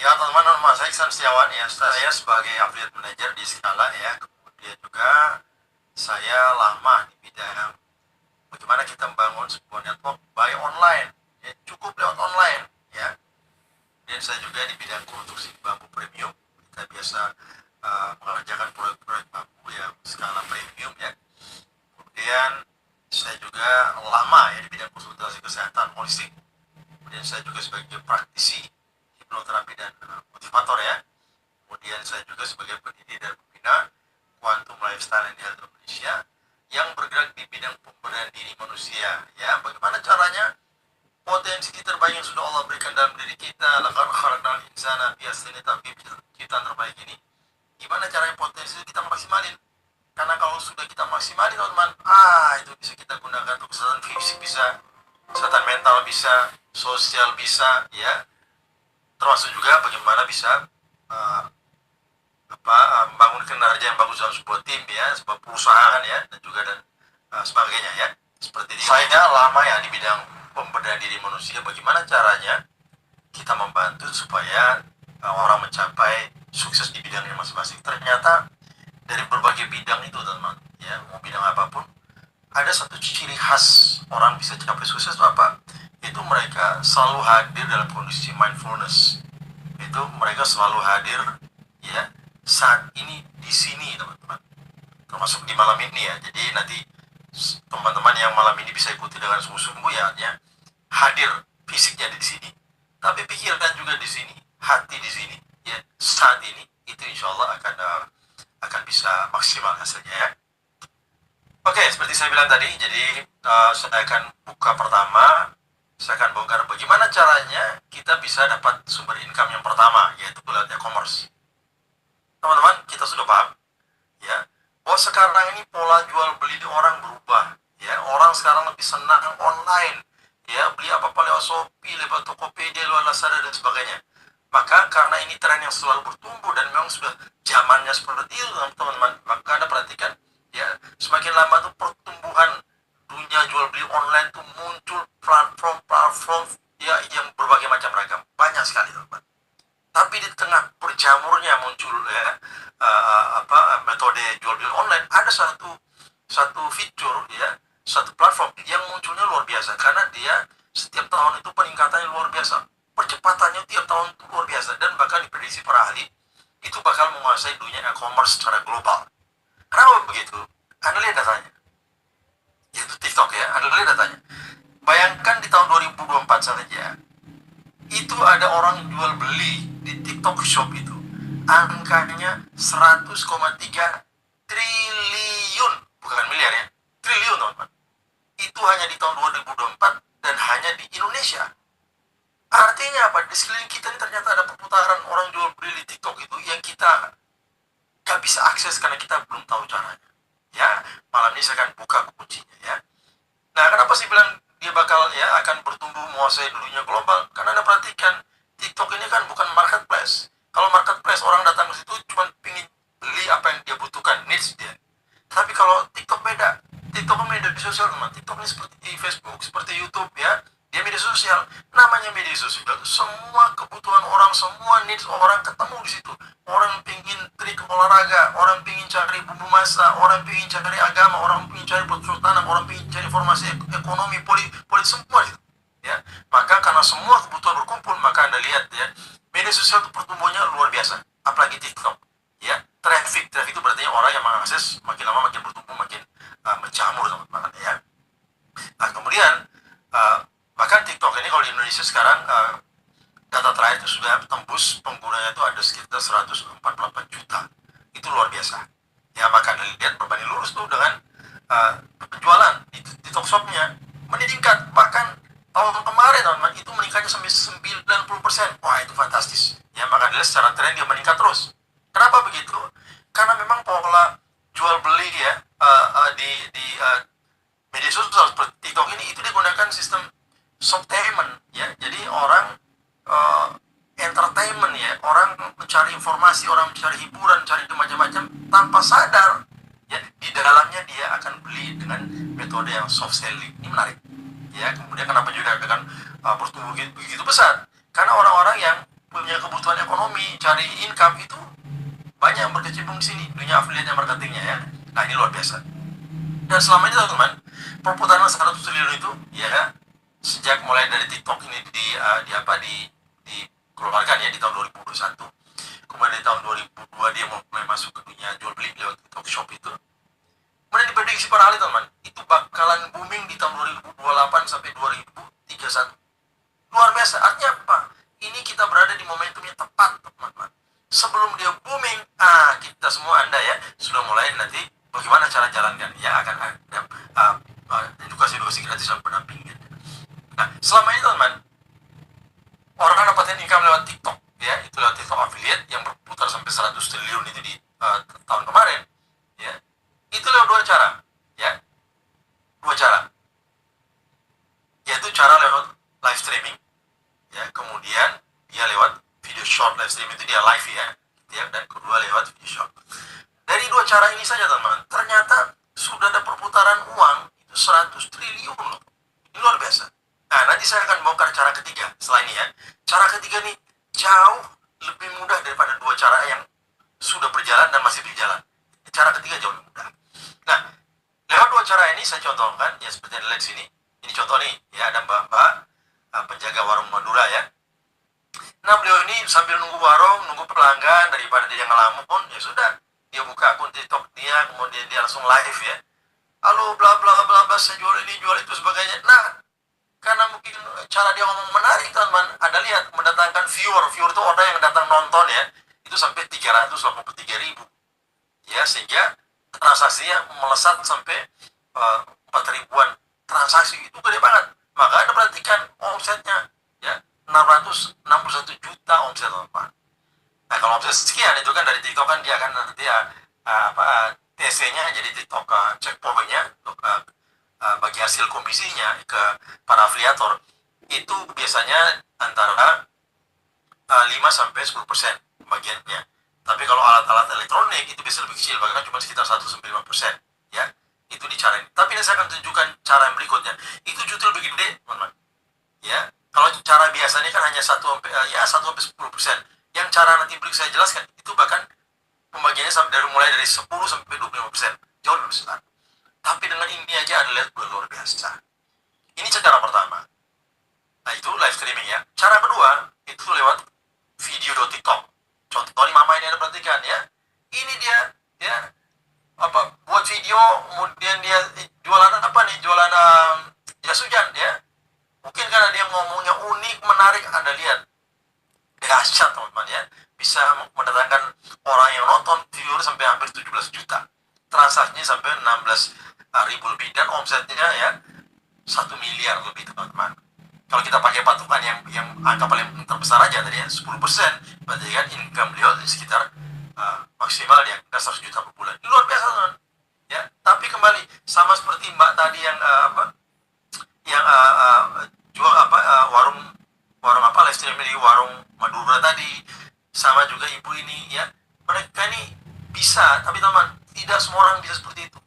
Ya teman-teman, nama saya Iksan Setiawan ya. Saya sebagai affiliate manager di Scala ya. Kemudian juga saya lama di bidang bagaimana kita membangun sebuah network by online. Ya, cukup lewat online ya. Dan saya juga di bidang konstruksi bambu premium. Kita biasa mengerjakan proyek-proyek bambu yang skala premium ya. Kemudian saya juga lama ya di bidang konsultasi kesehatan holistik. Kemudian saya juga sebagai praktisi hipnoterapi dan motivator ya. Kemudian saya juga sebagai pendiri dan pembina Quantum Lifestyle and Health Indonesia yang bergerak di bidang pemberdayaan diri manusia ya. Bagaimana caranya potensi terbaik yang sudah Allah berikan dalam diri kita, laqad khalaqnal insana fi ahsani taqwim, ciptaan terbaik ini, gimana caranya potensi itu kita maksimalin? Karena kalau sudah kita maksimalin teman-teman, itu bisa kita gunakan untuk kesehatan fisik bisa, kesehatan mental bisa, sosial bisa ya, termasuk juga bagaimana bisa membangun kinerja yang bagus dalam sebuah tim ya, sebuah perusahaan ya, dan juga sebagainya ya. Seperti itu. Saya lama ya di bidang pemberdayaan diri manusia. Bagaimana caranya kita membantu supaya orang mencapai sukses di bidangnya masing-masing. Ternyata dari berbagai bidang itu teman-teman ya, mau bidang apapun, ada satu ciri khas orang bisa capai sukses itu apa? Itu mereka selalu hadir dalam kondisi mindfulness. Itu mereka selalu hadir ya saat ini di sini teman-teman, termasuk di malam ini ya. Jadi nanti teman-teman yang malam ini bisa ikuti dengan sungguh-sungguh ya, artinya hadir fisiknya di sini, tapi pikiran juga di sini, hati di sini ya, saat ini. Itu insya Allah akan bisa maksimal hasilnya ya. Oke, seperti saya bilang tadi, jadi saya akan buka pertama. Saya akan bongkar bagaimana caranya kita bisa dapat sumber income yang pertama, yaitu lewat e-commerce. Teman-teman, kita sudah paham ya bahwa sekarang ini pola jual beli orang berubah ya. Orang sekarang lebih senang online ya, beli apa-apa lewat Shopee, lewat Tokopedia, lewat Lazada dan sebagainya. Maka karena ini tren yang selalu bertumbuh dan memang sudah zamannya seperti itu teman-teman, maka Anda perhatikan ya, semakin lama tuh pertumbuhan dunia jual beli online tuh muncul platform ya yang berbagai macam ragam, banyak sekali teman-teman. Tapi di tengah berjamurnya muncul ya metode jual beli online, ada satu fitur ya, satu platform yang munculnya luar biasa karena dia setiap tahun itu peningkatannya luar biasa, percepatannya tiap tahun itu luar biasa, dan bahkan diprediksi para ahli itu bakal menguasai dunia e-commerce secara global. Kenapa begitu? Anda lihat datanya, yaitu TikTok ya. Anda lihat datanya. Bayangkan di tahun 2024 saja, itu ada orang jual beli di TikTok Shop itu angkanya 100,3 triliun, bukan miliar ya, triliun teman-teman. Itu hanya di tahun 2024 dan hanya di Indonesia. Artinya apa? Di sekeliling kita ini ternyata ada perputaran orang jual beli di TikTok itu yang kita gak bisa akses karena kita belum tahu caranya. Ya, malam ini saya akan buka kuncinya ya. Nah, kenapa sih bilang dia bakal ya akan bertumbuh menguasai dunia global? Karena Anda perhatikan, TikTok ini kan bukan marketplace. Kalau marketplace orang datang ke situ cuma ingin beli apa yang dia butuhkan, needs dia. Tapi kalau TikTok beda. TikTok kan media sosial teman. TikTok ini seperti Facebook, seperti YouTube ya. Dia media sosial. Namanya media sosial, semua kebutuhan orang, semua needs orang ketemu di situ. Orang pingin trik olahraga, orang pingin cari bumbu masak, orang pingin cari agama, orang pingin cari bercocok tanam, orang pingin cari informasi ekonomi, politik semua gitu. Ya, maka karena semua kebutuhan berkumpul, maka Anda lihat ya, media sosial itu pertumbuhannya luar biasa, apalagi TikTok. Ya, traffic itu berarti orang yang mengakses makin lama makin bertumbuh, makin menjamur teman-teman ya. Nah, kemudian bahkan TikTok ini kalau di Indonesia sekarang data terakhir itu sudah tembus penggunanya itu ada sekitar 148 juta. Itu luar biasa. Ya, maka Anda lihat berbanding lurus tuh dengan penjualan di TikTok Shop-nya meningkat. Bahkan tahun kemarin teman-teman itu meningkatnya sampai 90%. Wah, itu fantastis. Ya, maka Anda lihat secara tren dia meningkat terus. Kenapa begitu? Karena memang pola jual beli ya di media sosial seperti TikTok ini itu digunakan sistem shoptainment ya. Jadi orang entertainment ya, orang mencari informasi, orang mencari hiburan, mencari macam-macam tanpa sadar ya, di dalamnya dia akan beli dengan metode yang soft selling. Ini menarik ya. Kemudian kenapa juga akan bertumbuh begitu besar? Karena orang-orang yang punya kebutuhan ekonomi di sini, dunia affiliate dan marketingnya ya. Nah ini luar biasa. Dan selama ini teman-teman, perputaran 100 triliun itu ya kan, sejak mulai dari TikTok ini dikeluarkan ya di tahun 2021, kemudian di tahun 2002 dia mulai masuk ke dunia jual beli lewat TikTok Shop itu. Kemudian diprediksi para ahli teman, itu bakalan booming di tahun 2028 sampai 2031. Luar biasa. Artinya apa? Ini kita berada di momentum yang tepat teman-teman. Sebelum dia booming, kita semua Anda ya sudah mulai nanti bagaimana cara jalankan ya, akan ada edukasi gratis dan pendampingan. Nah selama ini teman-teman, orang dapatin income lewat TikTok ya, itu lewat TikTok affiliate yang berputar sampai 100 triliun itu di tahun kemarin ya. Itu lewat dua cara ya, yaitu cara lewat live streaming ya, kemudian dia lewat video short. Live streaming itu dia live ya, dan kedua lewat video short. Dari dua cara ini saja teman-teman, ternyata sudah ada perputaran uang itu 100 triliun loh. Ini luar biasa. Nah nanti saya akan bongkar cara ketiga setelah ini ya. Cara ketiga nih jauh lebih mudah daripada dua cara yang sudah berjalan dan masih berjalan. Cara ketiga jauh lebih mudah. Nah lewat dua cara ini saya contohkan ya, seperti yang dilihat sini. Ini contoh nih ya, ada mbak-mbak penjaga warung Madura ya. Nah beliau ini sambil nunggu warung, nunggu pelanggan, daripada dia ngelamun, ya sudah dia buka akun TikTok dia, kemudian dia langsung live ya. Halo bla bla bla bla, saya jual ini jual itu sebagainya. Nah karena mungkin cara dia ngomong menarik teman-teman, ada lihat mendatangkan viewer itu orang yang datang nonton ya, itu sampai 383.000 ya, sehingga transaksinya melesat sampai 4.000-an transaksi. Itu gede banget. Maka Anda perhatikan omsetnya ya, 661 juta omset teman-teman. Nah kalau omset sekian itu kan dari TikTok kan dia akan nanti TC-nya jadi TikTok checkpoint-nya untuk bagi hasil komisinya ke para afiliator itu biasanya antara 5-10% bagiannya. Tapi kalau alat-alat elektronik itu bisa lebih kecil, bahkan cuma sekitar 1-5% ya. Itu di cara ini. Tapi ini saya akan tunjukkan cara yang berikutnya. Itu justru lebih gede teman-teman ya. Kalau cara biasanya kan hanya 1-10%. Yang cara nanti berikut saya jelaskan itu bahkan pembagiannya mulai dari 10-25%, jauh lebih besar. Tapi dengan ini aja ada lihat luar biasa. Ini cara pertama. Nah itu live streaming ya. Cara kedua itu lewat video TikTok. Contoh ini mama ini Anda perhatikan ya. Ini dia ya, buat video, kemudian dia jualan apa nih, jualan jas hujan ya. Mungkin karena dia ngomongnya unik, menarik, Anda lihat dahsyat teman-teman ya, bisa mendatangkan orang yang nonton viewer sampai hampir 17 juta, transaksinya sampai 16.000 lebih, dan omsetnya ya 1 miliar lebih teman-teman. Kalau kita pakai patokan yang angka paling terbesar aja tadi ya 10%, berarti kan income beliau sekitar maksimal ya 100 juta per bulan. Ini luar biasa teman ya. Tapi kembali sama seperti mbak tadi yang jual warung live streaming di warung Madura tadi, sama juga ibu ini ya, mereka ini bisa, tapi teman, tidak semua orang bisa seperti itu.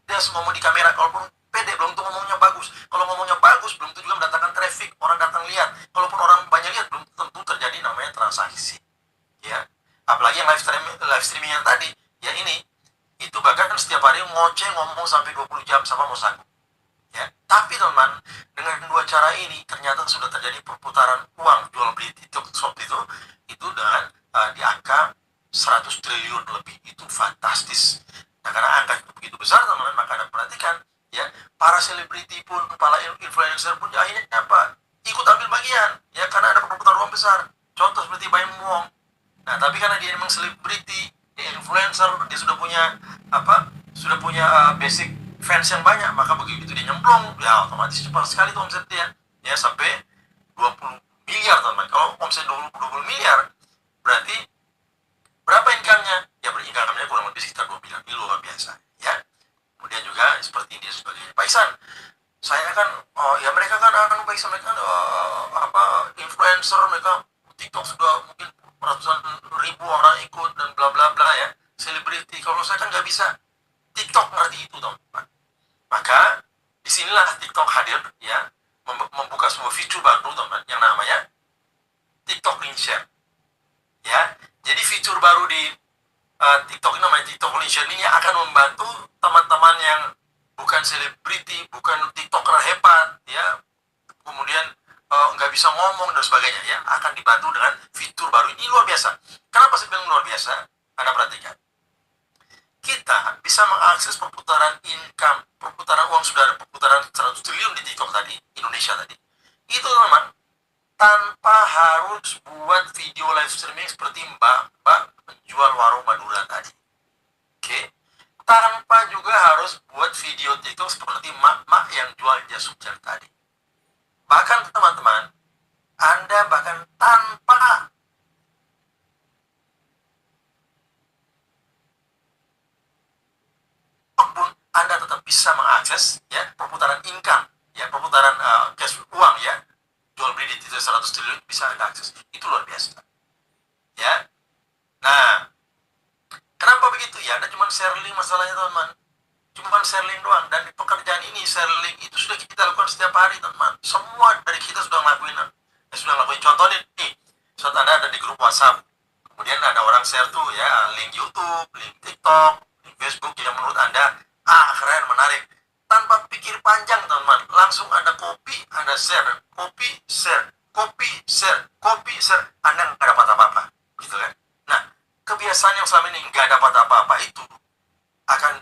Tidak semua mau di kamera, kalaupun pede belum tentu ngomongnya bagus. Kalau ngomongnya bagus belum tentu juga mendatangkan traffic, orang datang lihat. Kalaupun orang banyak lihat belum tentu terjadi namanya transaksi ya. Apalagi yang live streaming yang tadi ya, ini itu bahkan setiap hari ngoceh ngomong sampai 20 jam, sama mau sanggup ya. Tapi teman, dengan dua cara ini ternyata sudah terjadi perputaran uang jual beli TikTok Shop itu dengan di angka 100 triliun lebih. Itu fantastis. Nah karena angka itu begitu besar teman-teman, maka Anda perhatikan ya, para selebriti pun, para influencer pun akhirnya ikut ambil bagian ya, karena ada perputaran uang besar. Contoh seperti Baim Wong. Nah tapi karena dia memang selebriti, influencer, dia sudah punya basic fans yang banyak, maka begitu dia nyemplung ya otomatis cepat sekali tuh omset dia ya, sampai 20 miliar teman. Kalau omset 20 miliar berarti berapa income-nya? Ya income-nya kurang lebih sekitar 2 miliar. Ini luar biasa ya. Kemudian juga seperti ini sebagainya. Pak Isan, saya kan ya mereka kan Pak Isan, mereka kan influencer, mereka TikTok sudah mungkin ratusan ribu orang ikut dan bla bla bla ya, selebriti. Kalau saya kan nggak bisa. TikTok ngerti itu teman. Maka disinilah TikTok hadir ya, membuka sebuah fitur baru teman, yang namanya TikTok link share. Ya, jadi fitur baru di TikTok ini namanya TikTok link share ini akan membantu teman-teman yang bukan selebriti, bukan TikToker hebat, ya, kemudian nggak bisa ngomong dan sebagainya, ya, akan dibantu dengan fitur baru ini. Luar biasa. Kenapa saya bilang luar biasa? Anda perhatikan, kita bisa mengakses perputaran income, perputaran uang, sudah ada perputaran 100 triliun di TikTok tadi, Indonesia tadi. Itu teman, tanpa harus buat video live streaming seperti mbak penjual warung Madura tadi. Oke. Tanpa juga harus buat video TikTok seperti mak-mak yang jual jas hujan tadi. Bahkan teman-teman, Anda bahkan tanpa pun Anda tetap bisa mengakses, ya, perputaran income, ya, perputaran cash uang, ya, jual beli di TikTok 100 triliun bisa Anda akses. Itu luar biasa, ya. Nah, kenapa begitu? Ya, Anda cuma share link masalahnya, teman-teman. Cuma share link doang. Dan di pekerjaan ini share link itu sudah kita lakukan setiap hari, teman-teman. Semua dari kita sudah ngelakuin. Contohnya nih, saat Anda ada di grup WhatsApp, kemudian ada orang share tuh, ya, link YouTube, link TikTok, link Facebook yang menurut Anda keren, menarik. Tanpa pikir panjang, teman-teman, langsung Anda copy, Anda share, copy, share, copy, share, copy, share. Anda nggak dapat apa-apa, gitu kan? Nah, kebiasaan yang selama ini nggak dapat apa-apa itu akan,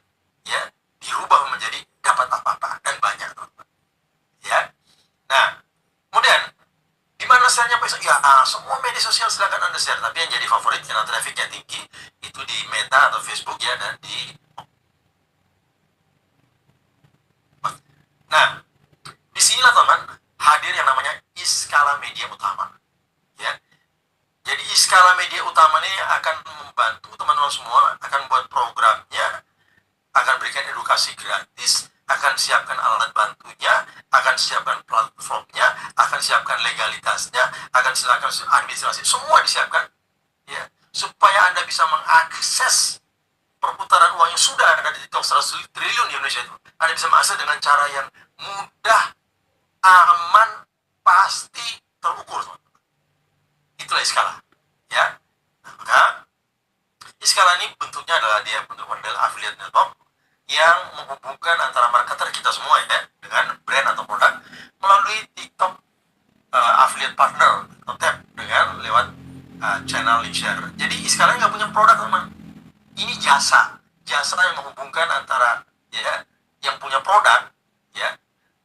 ya, dirubah menjadi dapat apa-apa dan banyak, teman-teman. Ya. Nah, kemudian gimana share-nya? Ya, semua media sosial silakan Anda share, tapi yang jadi favorit karena trafficnya tinggi itu di Meta atau Facebook, ya, dan di. Nah, disinilah, teman, hadir yang namanya skala media utama, ya. Jadi skala media utama ini akan membantu teman-teman semua, akan buat programnya, akan berikan edukasi gratis, akan siapkan alat bantunya, akan siapkan platformnya, akan siapkan legalitasnya, akan silakan administrasi, semua disiapkan, ya, supaya Anda bisa mengakses perputaran uang yang sudah ada di TikTok 100 triliun di Indonesia itu. Anda bisa mengakses dengan cara yang mudah, aman, pasti, terukur, teman. Itulah skala, ya. Nah, maka skala ini bentuknya adalah dia bentuk model affiliate network yang menghubungkan antara marketer kita semua, ya, dengan brand atau produk melalui TikTok affiliate partner atau tab dengan lewat channel link share. Jadi skala nggak punya produk, teman. Ini jasa yang menghubungkan antara, ya, yang punya produk, ya,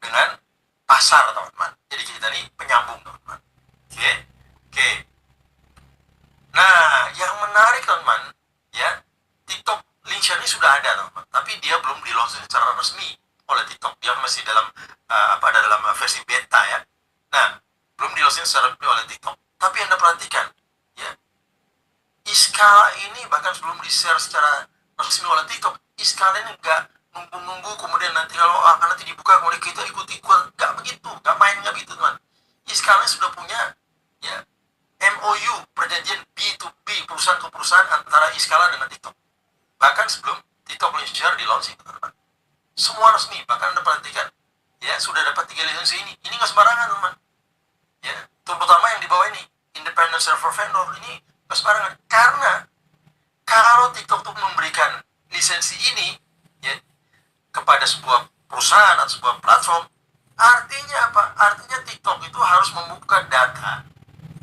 dengan pasar, teman-teman. Jadi kita ini penyambung, teman-teman. Oke. Nah, yang menarik, teman-teman, ya, TikTok link share ini sudah ada, teman-teman, tapi dia belum di-launch secara resmi oleh TikTok. Dia masih dalam dalam versi beta, ya. Nah, belum di-launch secara resmi oleh TikTok. Tapi Anda perhatikan, ya, skala ini bahkan sebelum di-share secara resmi oleh TikTok, skala ini nggak nunggu-nunggu kemudian nanti kalau nanti dibuka kemudian kita ikut-ikut, nggak begitu, nggak begitu, teman. Skala sudah punya, ya, MOU, perjanjian B2B, perusahaan ke perusahaan antara skala dengan TikTok. Bahkan sebelum TikTok link share di launching, teman-teman, semua resmi. Bahkan Anda perhatikan, ya, sudah dapat 3 lisensi ini. Ini nggak sembarangan, teman. Ya, terutama yang di bawah ini, independent server vendor, ini nggak sembarangan. Karena kalau TikTok tuh memberikan lisensi ini, ya, kepada sebuah perusahaan atau sebuah platform, artinya apa? Artinya TikTok itu harus membuka data,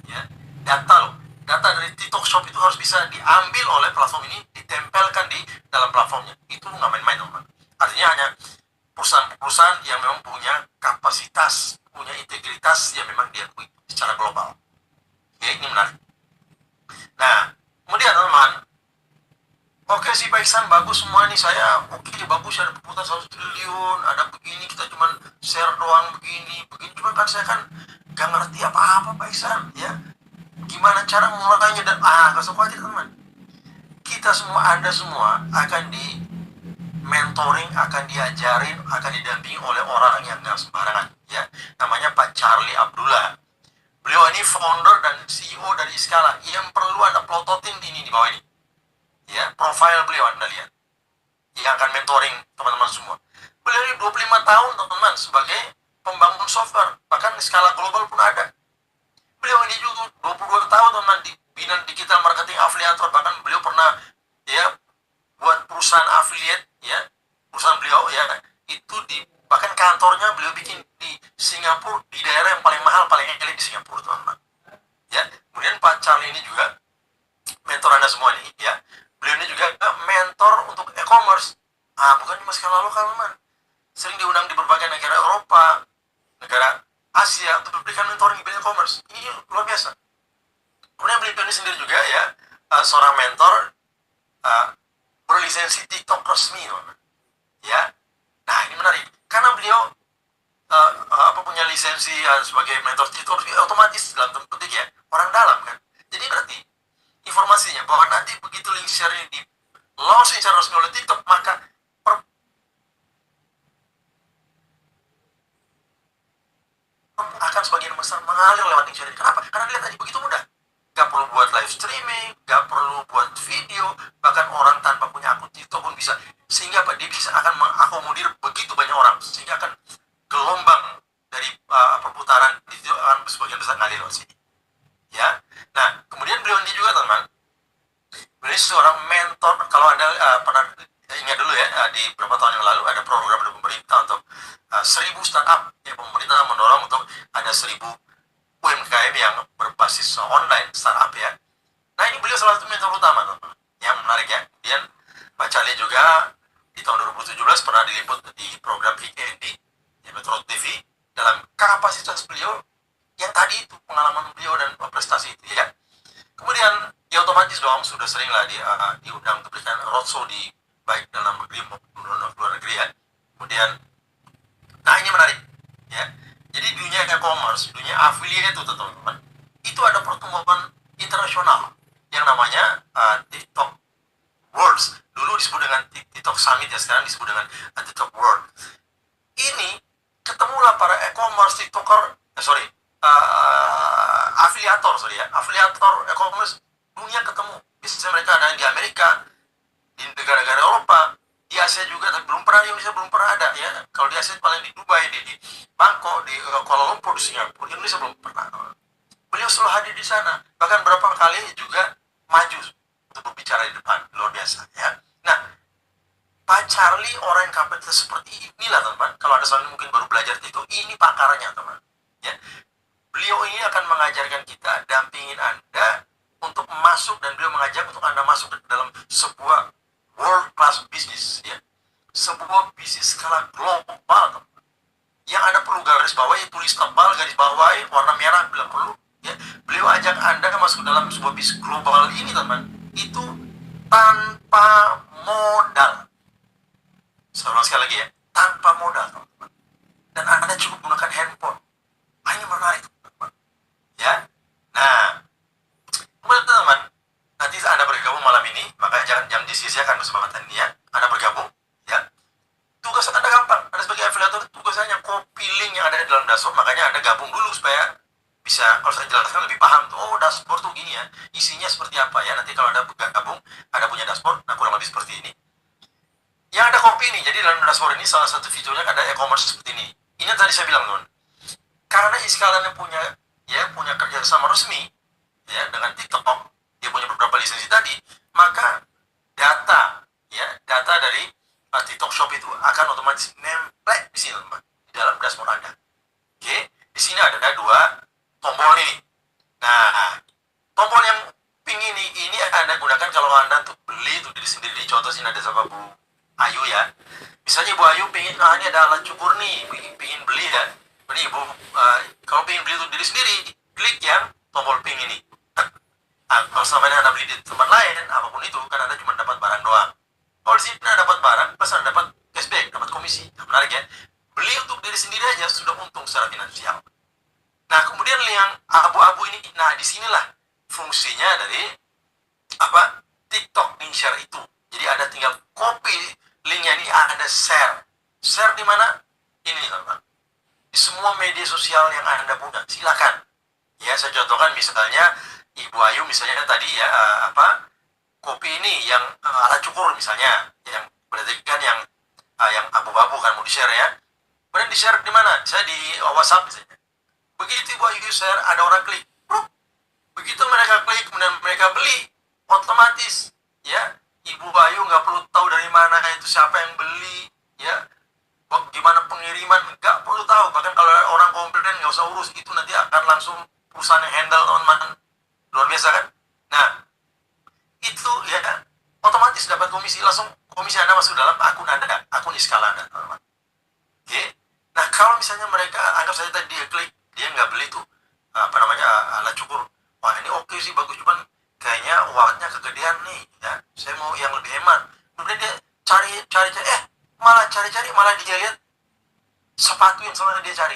ya, data dari TikTok Shop itu harus bisa diambil oleh platform ini, ditempelkan di dalam platformnya. Itu nggak main-main, teman. Artinya hanya perusahaan-perusahaan yang memang punya kapasitas, punya integritas yang memang diakui secara global. Oke, ini menarik. Nah, kemudian, teman-teman, oke sih Pak Iksan, bagus semua nih, saya oke, bagus, ada perputaran 100 triliun, ada begini, kita cuma share doang, begini, cuma kan saya kan gak ngerti apa-apa Pak Iksan, ya. Gimana cara mulainya? Dan gak usah khawatir, teman. Kita semua, Anda semua akan di mentoring, akan diajarin, akan didampingi oleh orang yang gak sembarangan, ya. Namanya Pak Charlie Abdullah. Beliau ini founder dan CEO dari Skala. Yang perlu Anda plototin ini di bawah ini, ya, profil beliau Anda lihat, yang akan mentoring teman-teman semua. Beliau ini 25 tahun, teman-teman, sebagai pembangun software, bahkan skala global pun ada. Beliau ini juga 22 tahun teman di bidang digital marketing afiliator, bahkan beliau pernah ya buat perusahaan afiliat ya, perusahaan beliau ya itu di bahkan kantornya beliau bikin di Singapura, di daerah yang paling mahal paling elit di Singapura teman-teman ya. Kemudian Pak Charlie ini juga mentor Anda semua nih ya, beliau ini juga mentor untuk e-commerce. Bukan cuma skala lokal teman, sering diundang di berbagai negara Eropa, negara Asia untuk memberikan mentoring di bidang e-commerce. Ini luar biasa. Kemudian beliau ini sendiri juga ya seorang mentor berlisensi TikTok resmi teman ya. Nah ini menarik karena beliau punya lisensi sebagai mentor TikTok, otomatis dalam tanda petik ya orang dalam kan. Jadi berarti informasinya bahwa nanti begitu link share ini di launch secara resmi oleh TikTok, maka akan sebagian besar mengalir lewat link share ini. Kenapa? Karena lihat tadi begitu mudah. Gak perlu buat live streaming, gak perlu buat video, bahkan orang tanpa punya akun TikTok pun bisa. Sehingga dia bisa akan mengakomodir begitu banyak orang, sehingga akan gelombang dari perputaran itu akan sebagian besar ngalir lewat sini. Ya, nah kemudian beliau ini juga teman, beliau seorang mentor. Kalau Anda pernah ingat dulu ya, di beberapa tahun yang lalu ada program dari pemerintah untuk 1000 startup ya, pemerintah mendorong untuk ada 1000 UMKM yang berbasis online startup ya. Nah ini beliau salah satu mentor utama teman, yang menarik ya. Kemudian Pak Charlie juga di tahun 2017 pernah diliput di program VKD ya, Metro TV, dalam kapasitas beliau yang tadi itu pengalaman beliau dan prestasi itu ya. Kemudian ya otomatis dong sudah sering lah diundang untuk berikan roadshow di baik dalam negeri maupun luar negeri ya. Kemudian nah ini menarik ya. Jadi dunia e-commerce, dunia affiliate itu teman-teman, itu ada pertumbuhan internasional yang namanya TikTok Worlds. Dulu disebut dengan TikTok Summit ya, sekarang disebut dengan TikTok World. Ini ketemulah para e-commerce TikToker, afiliator e-commerce dunia ketemu. Biasanya mereka ada di Amerika, di negara-negara Eropa, di Asia juga, tapi belum pernah di Indonesia, belum pernah ada ya. Kalau di Asia paling di Dubai, di Bangkok, di Kuala Lumpur, di Singapura. Indonesia belum pernah. Beliau selalu hadir di sana, bahkan berapa kali juga maju untuk berbicara di depan, luar biasa ya. Nah, Pak Charlie orang yang kapasitas seperti inilah teman. Kalau ada soal mungkin baru belajar itu, ini pakarnya teman ya. Beliau ini akan mengajarkan kita, dampingin Anda untuk masuk, dan beliau mengajak untuk Anda masuk ke dalam sebuah world class business ya, sebuah bisnis skala global teman. Yang Anda perlu garis bawahi, tulis tebal, garis bawahi warna merah bila perlu ya. Beliau ajak Anda masuk dalam sebuah bisnis global ini teman, itu tanpa modal. Saya ulang sekali lagi ya, tanpa modal teman-teman. Dan Anda cukup gunakan handphone. Ini menarik teman-teman ya. Nah kemudian teman, nanti Anda bergabung malam ini, maka jangan disia-siakan kesempatan ini ya. Anda bergabung ya. Tugas Anda gampang. Anda sebagai afiliator, tugasnya copy link yang ada di dalam dashboard. Makanya Anda gabung dulu supaya bisa, kalau saya jelaskan lebih paham tuh. Oh, dashboard tuh gini ya, isinya seperti apa ya. Nanti kalau Anda gabung, Anda punya dashboard, nah kurang lebih seperti ini. Yang ada copy ini, jadi dalam dashboard ini salah satu fiturnya ada e-commerce seperti ini. Ini yang tadi saya bilang teman, karena kalian punya kerjasama resmi ya dengan TikTok, dia punya beberapa lisensi tadi, maka data dari TikTok Shop itu akan otomatis nempel di sini teman, di dalam dashboard Anda. Oke, di sini ada dua tombol ini. Nah, tombol yang pink ini Anda gunakan kalau Anda untuk beli untuk diri sendiri. Contoh sini ada sama Bu Ayu ya. Misalnya Bu Ayu pengen, ini ada alat cukur nih, pengen beli ya. Ini Ibu, kalau pengen beli untuk diri sendiri, klik yang tombol pink ini. Kalau selama ini Anda beli di tempat lain, apapun itu, kan Anda cuma dapat barang doang. Kalau di sini Anda dapat barang, plus Anda dapat cashback, dapat komisi. Menarik ya. Beli untuk diri sendiri aja sudah untung secara finansial. Nah, kemudian yang abu-abu ini, nah disinilah fungsinya dari TikTok link share itu. Jadi Anda tinggal copy linknya ini, Anda share. Share di mana? Ini teman-teman. Di semua media sosial yang Anda punya, silakan. Ya, saya contohkan misalnya Ibu Ayu misalnya tadi ya, kopi ini yang alat cukur misalnya, yang berarti kan yang abu-abu kan mau di-share ya. Kemudian di-share di mana? Saya di WhatsApp misalnya. Begitu Ibu Ayu share, ada orang klik. Begitu mereka klik, kemudian mereka beli, otomatis ya Ibu Bayu nggak perlu tahu dari mana itu siapa yang beli, ya gimana pengiriman, nggak perlu tahu. Bahkan kalau orang komplain nggak usah urus, itu nanti akan langsung perusahaan yang handle, teman-teman. Luar biasa kan? Nah, itu ya otomatis dapat komisi, langsung komisi Anda masuk dalam akun Anda, akun Iskala Anda, teman-teman. Oke. Nah, kalau misalnya mereka anggap saja tadi dia klik, dia nggak beli tuh apa namanya alat cukur. Wah, ini oke sih, bagus, cuman kayaknya wattnya kegedean nih, ya. Saya mau yang lebih hemat. Kemudian dia cari, malah dia lihat sepatu yang selama dia cari.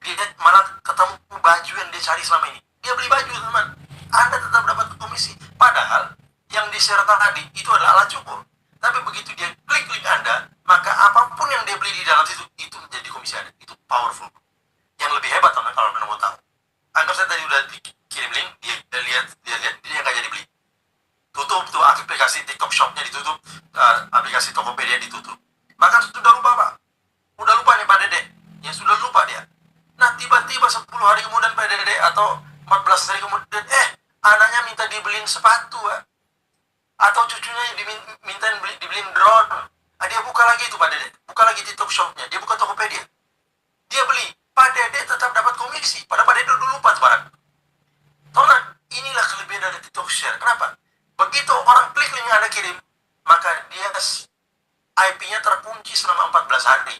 Dia malah ketemu baju yang dia cari selama ini. Dia beli baju, teman. Anda tetap dapat komisi. Padahal yang disertakan tadi itu adalah alat cukur. Tapi begitu dia klik link Anda, maka apapun yang dia beli di dalam situ, itu menjadi komisi Anda. Itu powerful. Yang lebih hebat, teman, kalau Anda mau tahu. Anggap saya tadi udah dikirim link, dia lihat, dia nggak jadi beli. Tutup tuh aplikasi TikTok Shop-nya, ditutup, aplikasi Tokopedia ditutup. Maka sudah lupa, Pak. Udah lupa nih Pak Dede. Ya sudah lupa dia. Nah, tiba-tiba 10 hari kemudian Pak Dede, atau 14 hari kemudian, anaknya minta dibeliin sepatu, Pak. Atau cucunya diminta dibeliin drone. Dia buka lagi itu Pak Dede. Buka lagi TikTok Shop-nya. Dia buka Tokopedia. Dia beli. Pak Dede tetap dapat komisi. Padahal Pak Dede udah lupa barang. Teman, inilah kelebihan dari TikTok Share. Kenapa? Begitu orang klik link yang Anda kirim, maka dia IP-nya terkunci selama 14 hari.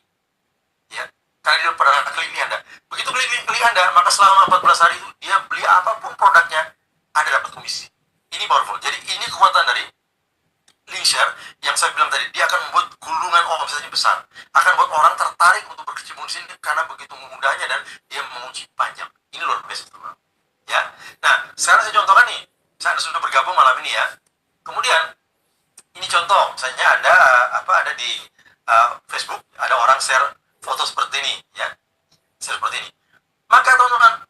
Ya, karena dia pernah klik link Anda. Begitu klik link Anda, maka selama 14 hari itu dia beli apapun produknya, Anda dapat komisi. Ini powerful. Jadi ini kekuatan dari link share yang saya bilang tadi. Dia akan membuat gulungan omsetnya besar. Akan membuat orang tertarik untuk berkecimpung di sini karena begitu mudahnya dan dia mengunci panjang. Ini luar biasa, teman. Ya. Nah, sekarang saya contohkan nih. Saya sudah bergabung malam ini ya. Kemudian ini contoh, misalnya Anda ada di Facebook, ada orang share foto seperti ini, ya, share seperti ini. Maka teman-teman,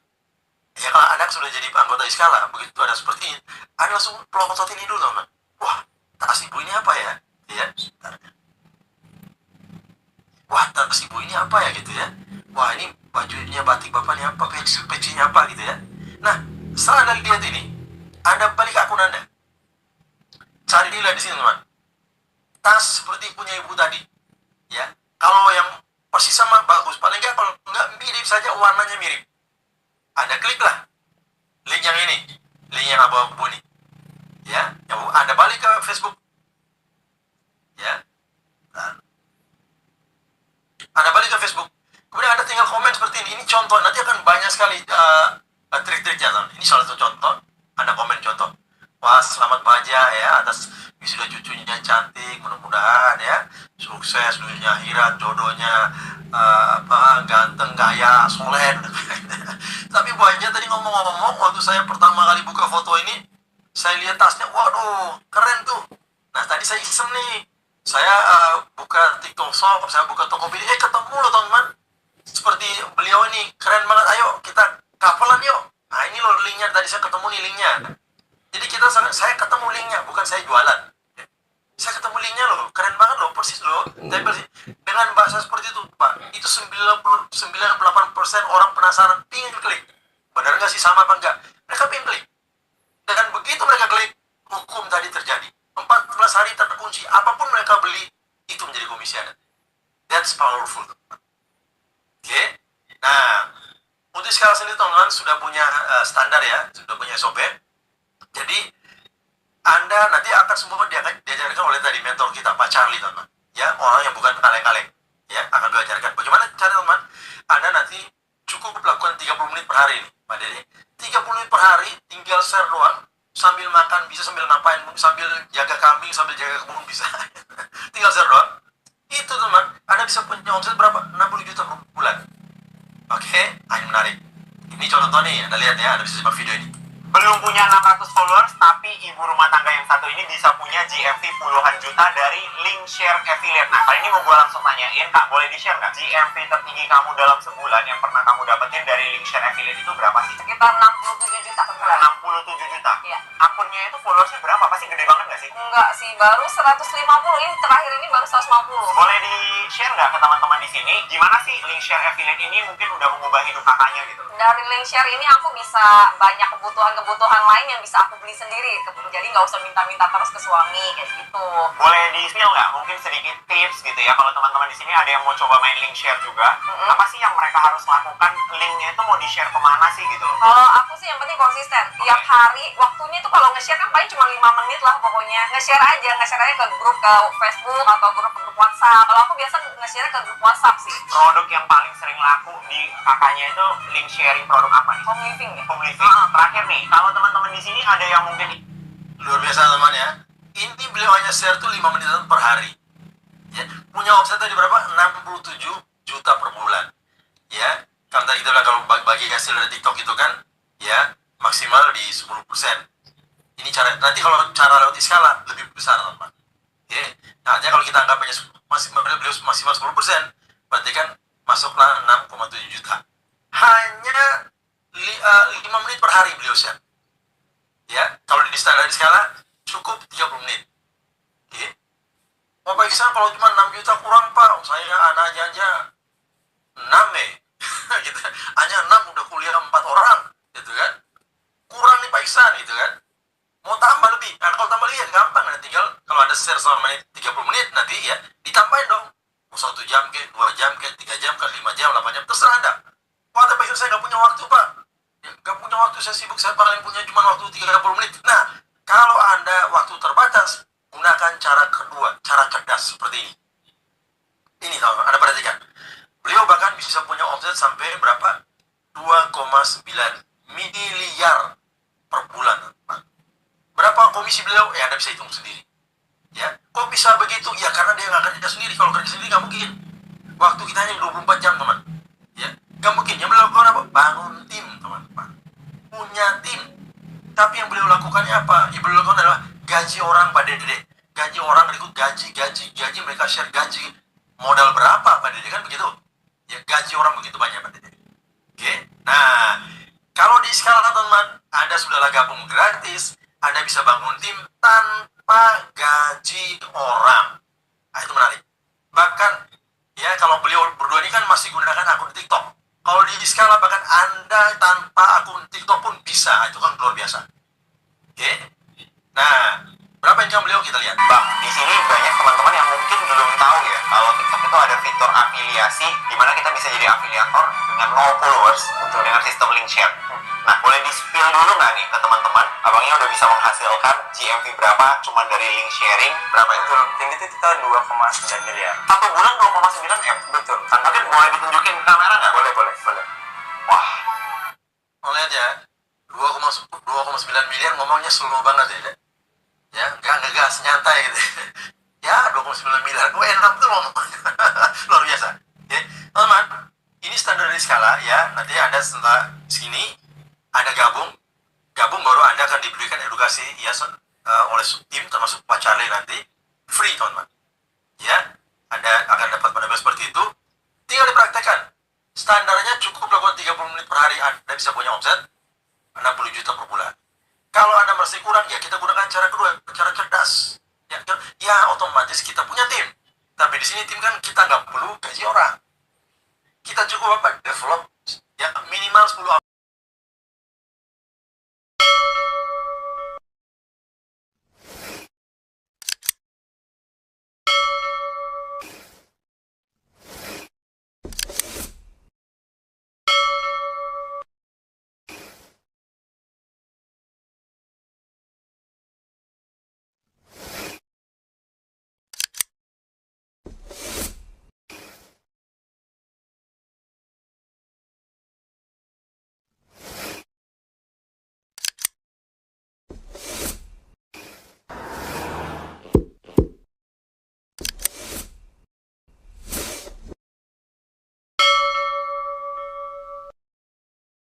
ya kalau Anda sudah jadi anggota Iskala, begitu ada seperti ini, Anda langsung pelontot ini dulu, teman. Wah, tas ibu ini apa ya? Ya, sebentar. Wah, tas ibu ini apa ya gitu ya? Wah, ini bajunya batik bapaknya apa, pecinya apa gitu ya? Nah, setelah Anda lihat ini, Anda balik akun Anda. Carilah di sini, teman. Tas seperti punya ibu tadi. Ya. Kalau yang persis sama bagus, paling nggak, kalau nggak mirip saja, warnanya mirip. Anda kliklah link yang ini, link yang abu-abu ini. Ya, yang Anda balik ke Facebook. Ya. Dan Anda balik ke Facebook. Kemudian Anda tinggal komen seperti ini. Ini contoh, nanti akan banyak sekali trik-triknya, teman. Ini salah satu contoh. Anda komen contoh. Wah, selamat bahagia ya atas wisuda cucunya cantik, mudah-mudahan ya sukses dunia akhirat, jodohnya ganteng, kaya, soleh. Tapi Bu Haja tadi ngomong-ngomong, waktu saya pertama kali buka foto ini, saya lihat tasnya, waduh, keren tuh. Nah, tadi saya iseng nih, saya buka TikTok Shop, saya buka Tokopedia, ketemu loh teman-teman, seperti beliau ini, keren banget. Ayo kita kapelan yuk. Nah, ini loh linknya, tadi saya ketemu nih linknya. Jadi saya ketemu linknya, bukan saya jualan. Saya ketemu linknya loh, keren banget loh, persis loh. Dengan bahasa seperti itu, Pak, itu 98% orang penasaran, pingin klik. Benar nggak sih, sama apa enggak? Mereka pingin klik. Dan begitu mereka klik, hukum tadi terjadi. 14 hari terkunci, apapun mereka beli, itu menjadi komisi Anda. That's powerful. Oke? Nah, untuk sekarang sendiri teman-teman sudah punya standar ya, sudah punya SOP. Jadi Anda nanti akan semua diajarkan oleh tadi mentor kita Pak Charlie, teman. Ya, orang yang bukan kaleng-kaleng. Ya, akan diajarkan bagaimana cara, teman. Anda nanti cukup lakukan 30 menit per hari ini, Pak Dede. 30 menit per hari, tinggal share doang, sambil makan bisa, sambil ngapain, sambil jaga kambing, sambil jaga kebun bisa. Tinggal share doang. Itu, teman. Anda bisa punya omset berapa? 60 juta per bulan. Oke, ini menarik. Ini contoh nih, Anda lihat ya, Anda bisa simak video ini. Belum punya 600 followers, tapi ibu rumah tangga yang satu ini bisa punya GMV puluhan juta dari link share affiliate. Nah, kali ini mau gue langsung tanyain, Kak, boleh di-share nggak? GMV tertinggi kamu dalam sebulan yang pernah kamu dapetin dari link share affiliate itu berapa sih? Sekitar 67 juta per bulan. 67 juta. Iya. Akunnya itu followersnya berapa? Pasti gede banget nggak sih? Enggak sih, baru 150. Ini terakhir ini baru 150. Boleh di-share nggak ke teman-teman di sini? Gimana sih link share affiliate ini mungkin udah mengubah hidup kakaknya gitu? Dari link share ini aku bisa banyak kebutuhan-kebutuhan lain yang bisa aku beli sendiri. Jadi nggak usah minta-minta terus ke suami kayak gitu. Boleh di-spill nggak? Mungkin sedikit tips gitu ya. Kalau teman-teman di sini ada yang mau coba main link share juga, apa sih yang mereka harus lakukan? Linknya itu mau di-share kemana sih gitu loh? Kalau aku sih yang penting konsisten. Tiap hari, waktunya tuh kalau nge-share kan paling cuma 5 menit lah pokoknya. Nge-share aja ke grup, ke Facebook atau grup WhatsApp. Kalau aku biasa nge-share ke grup WhatsApp sih. Produk yang paling sering laku di kakaknya itu link sharing produk apa nih? Home living ya. Home living. Terakhir nih, kalau teman-teman di sini ada yang mungkin Luar biasa teman ya. Ini beliau hanya share tuh 5 menitan per hari. Ya, punya omset tadi berapa? 67 juta per bulan. Ya, kan tadi kita bilang kalau bagi hasil dari TikTok itu kan, ya maksimal di 10%. Ini cara, nanti kalau cara lewat skala lebih besar teman. Oke, nah artinya kalau kita anggapnya beliau maksimal 10%, berarti kan masuklah 6,7 juta. Hanya 5 menit per hari beliau share. Ya, kalau di standar di skala cukup 30 menit. Oke. Oh, Pak Iksan, kalau cuma 6 juta kurang Pak, saya anak aja 6 gitu. Hanya 6 udah kuliah 4 orang, gitu kan. Kurang nih Pak Iksan, gitu kan. Mau tambah lebih, nah kalau tambah lebih ya gampang, nah, tinggal kalau ada share selama 30 menit nanti ya ditambahin dong. Mau 1 jam ke, 2 jam ke, 3 jam ke, 5 jam, 8 jam, terserah Anda. Wah, tapi Pak Iksan, saya nggak punya waktu Pak. Ya, nggak punya waktu, saya sibuk, saya paling punya cuma waktu 30 menit. Nah, kalau Anda waktu terbatas, gunakan cara kedua, cara cerdas seperti ini. Ini teman-teman, Anda perhatikan. Beliau bahkan bisa punya omset sampai berapa? 2,9 miliar per bulan. Teman. Berapa komisi beliau? Ya Anda bisa hitung sendiri. Ya, kok bisa begitu? Ya karena dia nggak kerja sendiri. Kalau kerja sendiri nggak mungkin. Waktu kita hanya 24 jam teman. Ya, nggak mungkin. Yang beliau lakukan apa? Bangun tim teman-teman. Punya tim. Tapi yang beliau lakukannya apa? Yang beliau lakukan adalah gaji orang Pak Dede. Gaji orang berikut gaji mereka share gaji. Modal berapa Pak Dede kan begitu? Ya gaji orang begitu banyak Pak Dede. Oke. Nah, kalau di skala teman, Anda sudahlah gabung gratis, Anda bisa bangun tim tanpa gaji orang. Nah, itu menarik. Bahkan ya kalau beliau berdua ini kan masih gunakan akun TikTok. Kalau di skala bahkan Anda tanpa akun TikTok pun bisa. Itu kan luar biasa. Oke. Nah, berapa income beliau kita lihat. Bang, di sini banyak teman-teman yang mungkin belum tahu ya kalau TikTok itu ada fitur afiliasi di mana kita bisa jadi afiliator dengan 0 followers dengan sistem link share. Nah, boleh di-spill dulu nggak nih ke teman-teman? Abangnya udah bisa menghasilkan GMV berapa cuma dari link sharing? Berapa itu? Tinggi itu kita 2,9 miliar. Satu bulan 2,9 M. Betul. Mungkin boleh ditunjukin ke kamera nggak? Boleh. Wah, Mau lihat ya, 2,9 miliar ngomongnya slow banget ya. Ya, nggak ngegas, nyantai gitu. Ya, 29 miliar, gue enak tuh ngomongnya. Luar biasa. Ya, teman-teman, ini standar dari skala ya. Nanti Anda setelah sini, Anda gabung baru Anda akan diberikan edukasi ya oleh tim termasuk Pak Charlie nanti free teman-teman. Ya, Anda akan dapat pandangan seperti itu. Tinggal dipraktekkan. Standarnya cukup lakukan 30 menit per hari, Anda bisa punya omset 60 juta per bulan. Kalau Anda masih kurang, ya kita gunakan cara kedua, cara cerdas. Ya otomatis kita punya tim. Tapi di sini tim kan kita nggak perlu gaji orang. Kita cukup apa? Develop ya minimal 10 orang.